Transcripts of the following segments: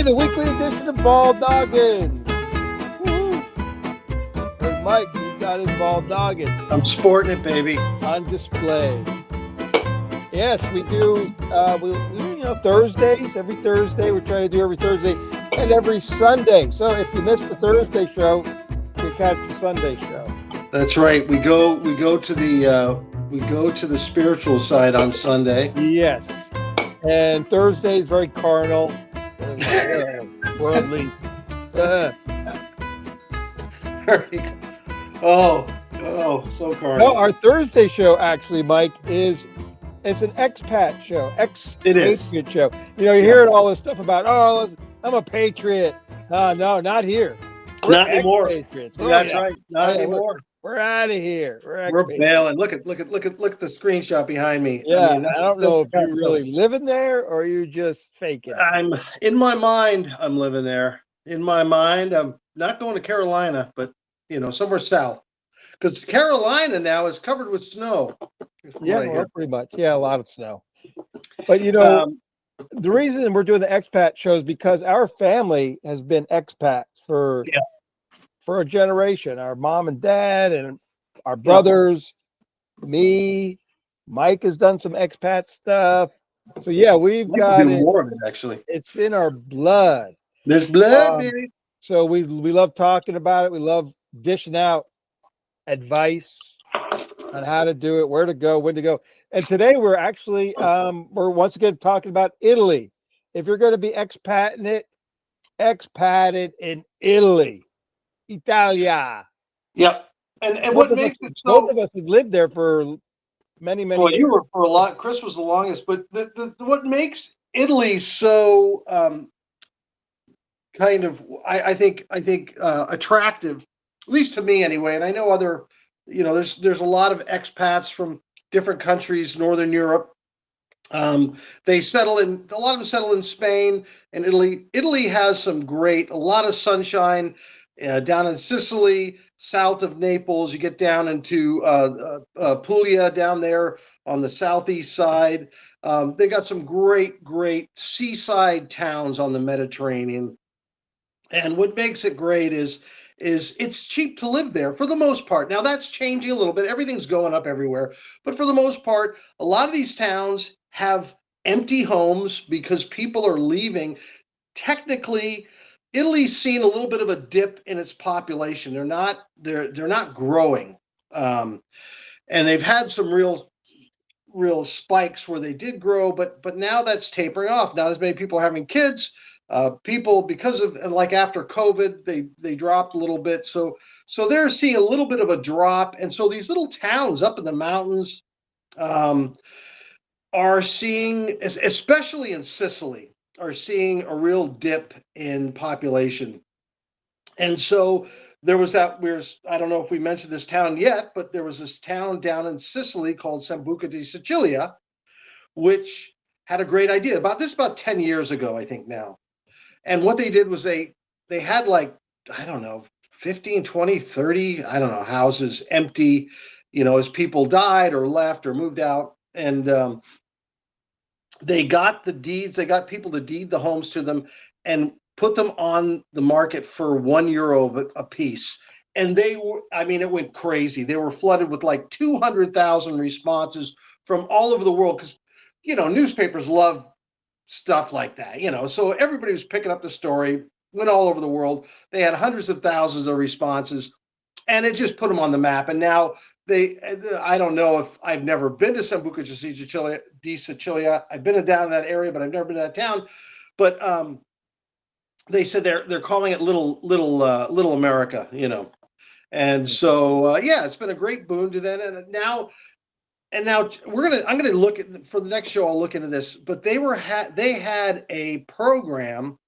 the weekly edition of Bald Noggins. Woo. There's Mike. He's got his Bald Noggins I'm sporting it, baby. on display. Yes, we do. Thursdays. Every Thursday, we're trying to do every Thursday and every Sunday. So if you missed the Thursday show, you catch the Sunday show. That's right. We go to the spiritual side on Sunday. Yes, and Thursday is very carnal, and, worldly. Oh, so carnal. No, our Thursday show actually, Mike, it's an expat show, Ex-Patriot show. You know, you're hearing all this stuff about, I'm a patriot. No, not here. Not anymore. Patriots. That's right. Not anymore. We're out of here. We're bailing. Look at the screenshot behind me. Yeah, I don't know if you're really living there or you're just faking. In my mind, I'm living there. In my mind, I'm not going to Carolina, but somewhere south. Because Carolina now is covered with snow. Yeah, pretty much. Yeah, a lot of snow. But the reason we're doing the expat show is because our family has been expats for a generation. Our mom and dad and our brothers, me, Mike has done some expat stuff. So yeah, we've got it. More of it, actually. It's in our blood. There's blood, baby. So we love talking about it. We love dishing out advice on how to do it, where to go, when to go. And today we're actually we're once again talking about Italy. If you're going to be expated in Italy, Italia. Yep. And what makes it so? Both of us have lived there for many years. Well, you were for a lot. Chris was the longest. But what makes Italy so kind of, I think attractive, at least to me anyway. And I know other, there's a lot of expats from different countries, Northern Europe. A lot of them settle in Spain and Italy. Italy has a lot of sunshine down in Sicily, south of Naples. You get down into Puglia down there on the southeast side. They got some great seaside towns on the Mediterranean. And what makes it great is it's cheap to live there for the most part. Now that's changing a little bit. Everything's going up everywhere. But for the most part, a lot of these towns have empty homes because people are leaving. Technically, Italy's seen a little bit of a dip in its population. They're not growing. And they've had some real spikes where they did grow, but now that's tapering off. Not as many people are having kids. People, because of, and like after COVID, they dropped a little bit. So they're seeing a little bit of a drop. And so these little towns up in the mountains are seeing, especially in Sicily, are seeing a real dip in population. And so there was I don't know if we mentioned this town yet, but there was this town down in Sicily called Sambuca di Sicilia, which had a great idea about 10 years ago, I think now. And what they did was they had 15, 20, 30, houses empty, as people died or left or moved out. And they got the deeds, they got people to deed the homes to them and put them on the market for €1 a piece. And it went crazy. They were flooded with 200,000 responses from all over the world because, newspapers love stuff like that, so everybody was picking up the story, went all over the world. They had hundreds of thousands of responses and it just put them on the map. And now I don't know if I've never been to Sambuca di Sicilia. I've been down in that area, but I've never been to that town. But they said they're calling it little America, And so it's been a great boon to them. And now I'm gonna look at, for the next show, I'll look into this. But they had a program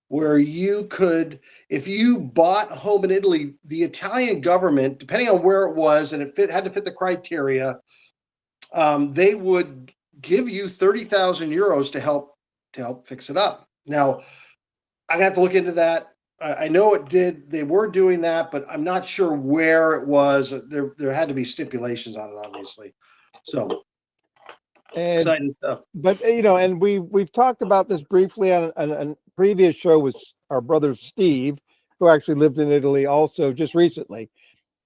where you could, if you bought a home in Italy, the Italian government, depending on where it was, and it had to fit the criteria, they would give you 30,000 euros to help fix it up. Now, I'm gonna have to look into that. I know they were doing that, but I'm not sure where it was. There had to be stipulations on it, obviously. So And Exciting stuff. but and we've talked about this briefly on a previous show with our brother Steve, who actually lived in Italy also just recently,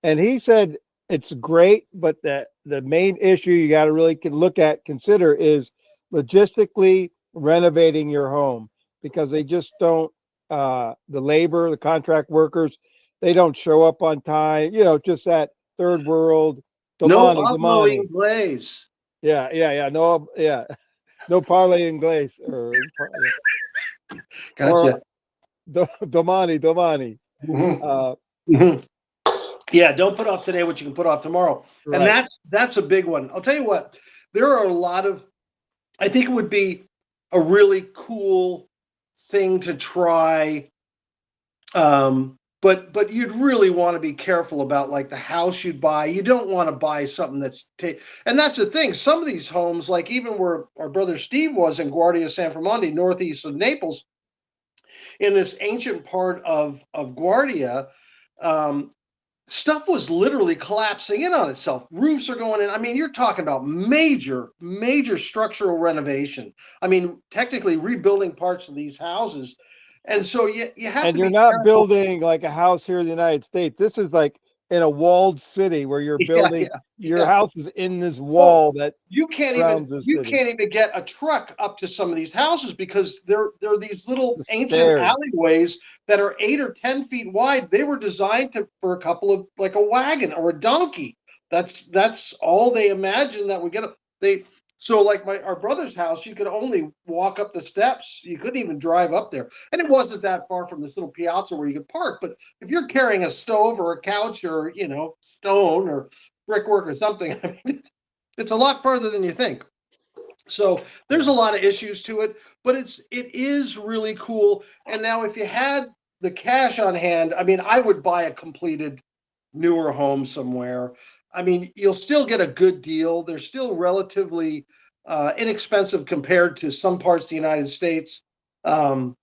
and he said it's great, but the main issue you got to really consider is logistically renovating your home, because they just don't, the labor, the contract workers, they don't show up on time. Just that third world. No Domani, Oslo domani. Glaze. Yeah. No, yeah. No parlay inglés Gotcha. domani, domani. Mhm. Yeah, don't put off today what you can put off tomorrow. Right. And that's a big one. I'll tell you what, there are a lot of, I think it would be a really cool thing to try. But you'd really want to be careful about like the house you'd buy. You don't want to buy something and that's the thing. Some of these homes, like even where our brother Steve was in Guardia San Formondi, northeast of Naples, in this ancient part of Guardia, stuff was literally collapsing in on itself. Roofs are going in. I mean, you're talking about major structural renovation. I mean, technically rebuilding parts of these houses. And so you have and to you're be not careful. building like a house here in the United States. This is like in a walled city where you're building your house is in this wall that you can't even get a truck up to some of these houses because they're these little ancient alleyways that are 8 or 10 feet wide. They were designed for a couple of, like a wagon or a donkey. That's all they imagined that would get So like our brother's house, you could only walk up the steps. You couldn't even drive up there. And it wasn't that far from this little piazza where you could park. But if you're carrying a stove or a couch or, stone or brickwork or something, I mean, it's a lot further than you think. So there's a lot of issues to it, but it is really cool. And now if you had the cash on hand, I mean, I would buy a completed newer home somewhere. I mean, you'll still get a good deal. They're still relatively inexpensive compared to some parts of the United States. You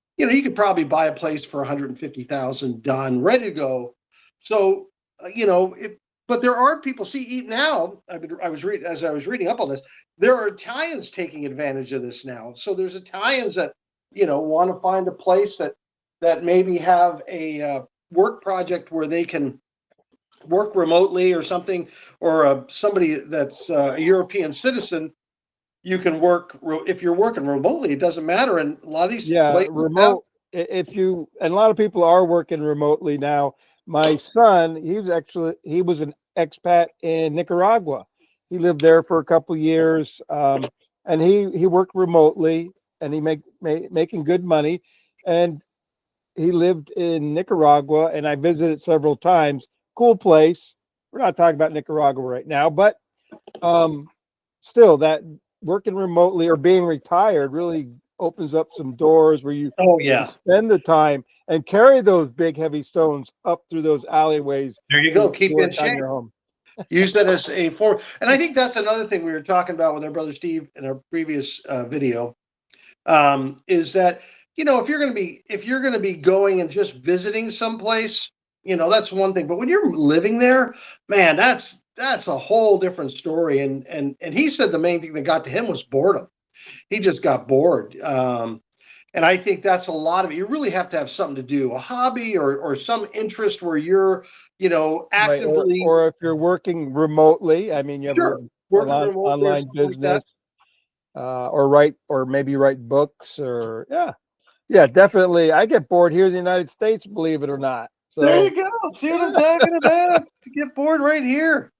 could probably buy a place for $150,000 done, ready to go. So, but there are people. See, now I was reading up on this. There are Italians taking advantage of this now. So there's Italians that want to find a place that maybe have a work project where they can work remotely or something, or somebody that's a European citizen. You can work if you're working remotely. It doesn't matter, and a lot of these remote. And a lot of people are working remotely now. My son, he was an expat in Nicaragua. He lived there for a couple years, and he worked remotely, and he making good money, and he lived in Nicaragua, and I visited several times. Cool place. We're not talking about Nicaragua right now, but still, that working remotely or being retired really opens up some doors where you spend the time and carry those big heavy stones up through those alleyways. There you go. Keep in shape. Your home. Use that as a form. And I think that's another thing we were talking about with our brother Steve in our previous video, is that if you're going to be going and just visiting someplace, that's one thing. But when you're living there, man, that's a whole different story. And he said the main thing that got to him was boredom. He just got bored. And I think that's a lot of it. You really have to have something to do, a hobby or some interest where you're, actively. Right. Or if you're working remotely, I mean, you have online business, or maybe write books or yeah, definitely. I get bored here in the United States, believe it or not. So there you go. See what I'm talking about? You get bored right here.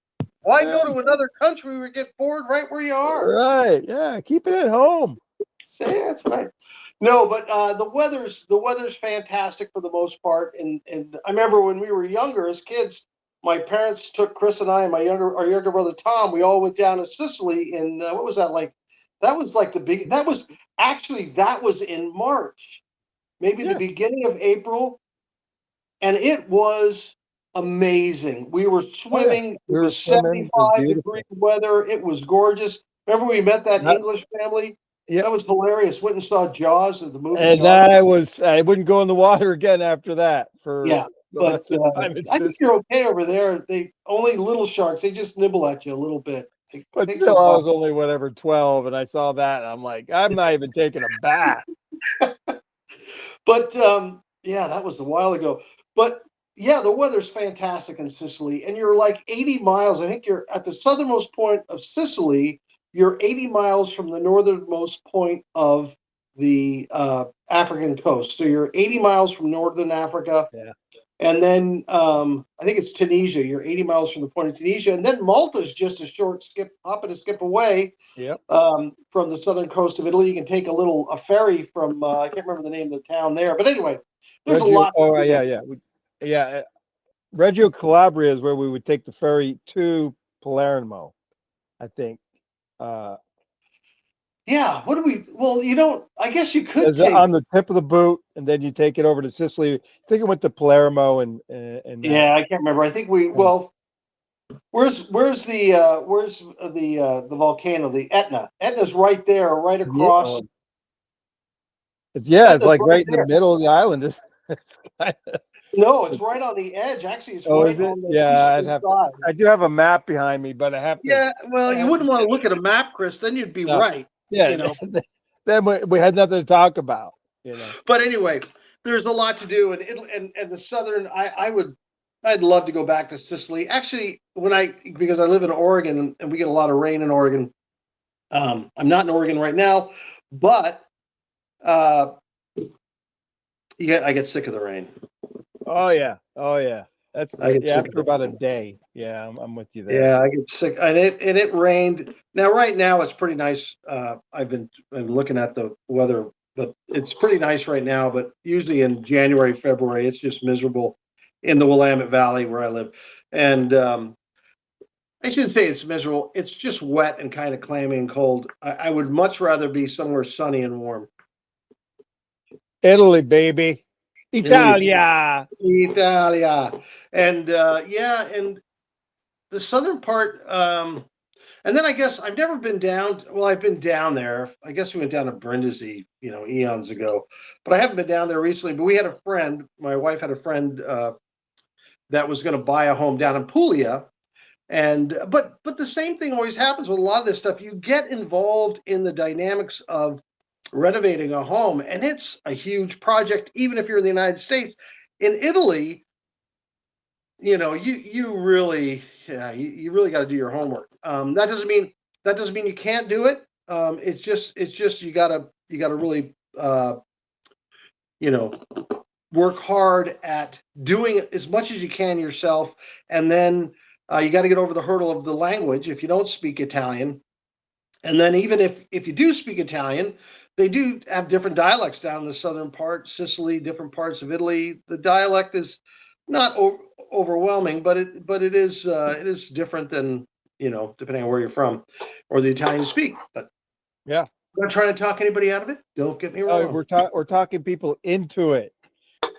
Why go to another country where you get bored right where you are? Right. Yeah. Keep it at home. See, that's right. No, but the weather's fantastic for the most part. And I remember when we were younger as kids, my parents took Chris and I and our younger brother Tom. We all went down to Sicily in what was that like? That was like that was in March, maybe the beginning of April. And it was amazing. We were swimming. It was 75-degree weather. It was gorgeous. Remember we met that English family? Yeah, that was hilarious. Went and saw Jaws of the movie. And I wouldn't go in the water again after that. But I think you're okay over there. They only little sharks. They just nibble at you a little bit. But think still, so. I was only whatever 12, and I saw that, and I'm like, I'm not even taking a bath. But yeah, that was a while ago. But yeah, the weather's fantastic in Sicily, and you're like 80 miles. I think you're at the southernmost point of Sicily. You're 80 miles from the northernmost point of the African coast. So you're 80 miles from northern Africa. Yeah. And then I think it's Tunisia. You're 80 miles from the point of Tunisia. And then Malta's just a short hop and a skip away from the southern coast of Italy. You can take a ferry from, I can't remember the name of the town there. But anyway, there's a lot. Oh, yeah. Reggio Calabria is where we would take the ferry to Palermo, I think. Yeah. What do we? Well, I guess you could take on the tip of the boot, and then you take it over to Sicily. I think it went to Palermo and yeah, I can't remember. I think where's the volcano, the Etna? Etna's right there, right across. It's like right in the middle of the island. No, it's right on the edge. Actually, it's right on the eastern side. I do have a map behind me, but I have to. Yeah, well, you wouldn't want to look at a map, Chris. Then you'd be right. Yeah, then we had nothing to talk about. But anyway, there's a lot to do, and the southern. I'd love to go back to Sicily. Actually, because I live in Oregon and we get a lot of rain in Oregon. I'm not in Oregon right now, but I get sick of the rain. Oh yeah. That's after about a day. Yeah, I'm with you there. Yeah, I get sick, and it rained. Now, right now, it's pretty nice. I've been looking at the weather, but it's pretty nice right now. But usually in January, February, it's just miserable in the Willamette Valley where I live. And I shouldn't say it's miserable. It's just wet and kind of clammy and cold. I would much rather be somewhere sunny and warm. Italy, baby. Italia. And and the southern part, and then I guess I've never been down. Well, I've been down there. I guess we went down to Brindisi, eons ago, but I haven't been down there recently. But we had a friend. My wife had a friend that was going to buy a home down in Puglia, and but the same thing always happens with a lot of this stuff. You get involved in the dynamics of renovating a home, and it's a huge project, even if you're in the United States. In Italy, you really got to do your homework. That doesn't mean you can't do it. It's just you gotta really work hard at doing as much as you can yourself, and then you got to get over the hurdle of the language if you don't speak Italian. And then even if you do speak Italian, they do have different dialects down in the southern part, Sicily, different parts of Italy. The dialect is not overwhelming, but it is different than, depending on where you're from or the Italian you speak. But yeah, I'm not trying to talk anybody out of it. Don't get me wrong. We're talking people into it.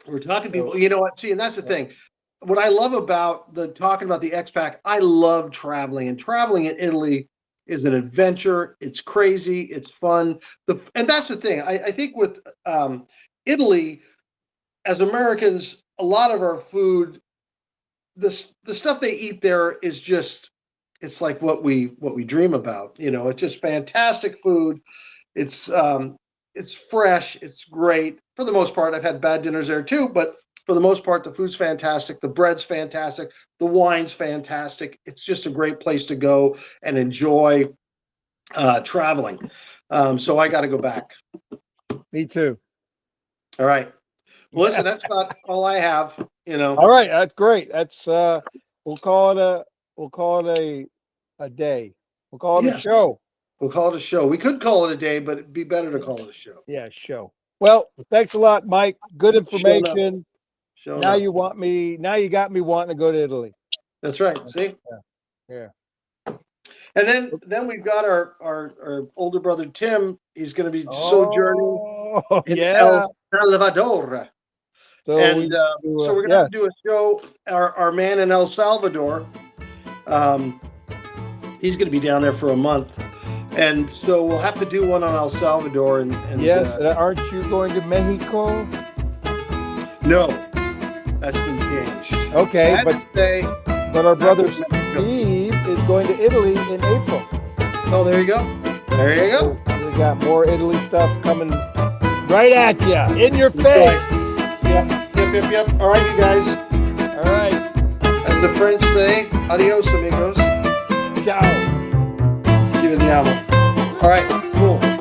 We're talking people. You know what? See, and that's the thing. What I love about talking about the expat, I love traveling, and traveling in Italy is an adventure. It's crazy. It's fun. And that's the thing. I think with Italy, as Americans, a lot of our food, the stuff they eat there is just, it's like what we dream about. It's just fantastic food. It's fresh. It's great. For the most part, I've had bad dinners there too, but for the most part, the food's fantastic. The bread's fantastic. The wine's fantastic. It's just a great place to go and enjoy traveling. So I got to go back. Me too. All right. Well, listen, that's about all I have. All right, that's great. That's we'll call it a day. We'll call it a show. We'll call it a show. We could call it a day, but it'd be better to call it a show. Yeah, show. Well, thanks a lot, Mike. Good information. Now you got me wanting to go to Italy. That's right. See? Yeah. And then we've got our older brother Tim. He's going to be sojourning in El Salvador. So we're going to do a show. Our man in El Salvador. He's going to be down there for a month. And so we'll have to do one on El Salvador. And yes, aren't you going to Mexico? No, that's been changed. Okay, but our brother Steve is going to Italy in April. Oh, there you go. There you go. We got more Italy stuff coming right at you, in your face. Yep. All right, you guys. All right. As the French say, adios, amigos. Ciao. Ci vediamo. All right, cool.